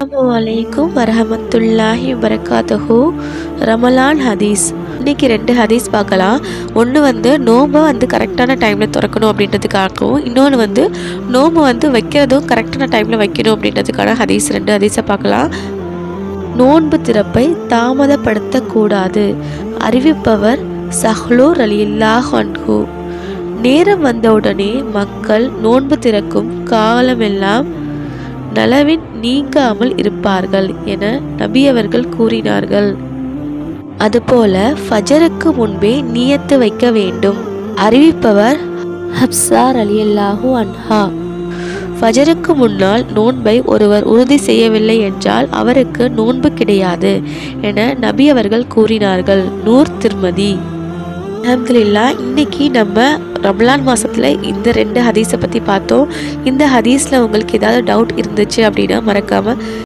அஸ்ஸலாமுஅலைக்கும் வரஹமத்துல்லாஹி வபரகாத்துஹு. ரமலான் ஹதீஸ். இன்றைக்கி 2 ஹதீஸ் பார்க்கலாம். ஒன்று நோம்பை கரெக்டான டைமில் திறக்கணும் அப்படின்றதுக்காகவும், இன்னொன்று நோம்பு வைக்கிறதும் கரெக்டான டைமில் வைக்கணும் அப்படின்றதுக்கான ஹதீஸ். 2 ஹதீஸை பார்க்கலாம். நோன்பு திறப்பை தாமதப்படுத்தக்கூடாது. அறிவிப்பவர் சஹ்லு ரலியல்லாஹு அன்ஹு. நேரம் வந்தவுடனே மக்கள் நோன்பு திறக்கும் காலமெல்லாம் நலவின் நீங்காமல் இருப்பார்கள் என நபி அவர்கள் கூறினார்கள். அதுபோல ஃபஜருக்கு முன்பே நியத்து வைக்க வேண்டும். அறிவிப்பவர் ஹப்ஸா ரலியல்லாஹு அன்ஹா. ஃபஜருக்கு முன்னால் நோன்பை ஒருவர் உறுதி செய்யவில்லை என்றால் அவருக்கு நோன்பு கிடையாது என நபி அவர்கள் கூறினார்கள். நூர் திர்மதி. அல்ஹம்துலில்லாஹ். இன்னைக்கு நம்ம ரமலான் மாதத்தில் இந்த 2 ஹதீஸை பற்றி பார்த்தோம். இந்த ஹதீஸில் உங்களுக்கு ஏதாவது டவுட் இருந்துச்சு அப்படின்னா மறக்காமல்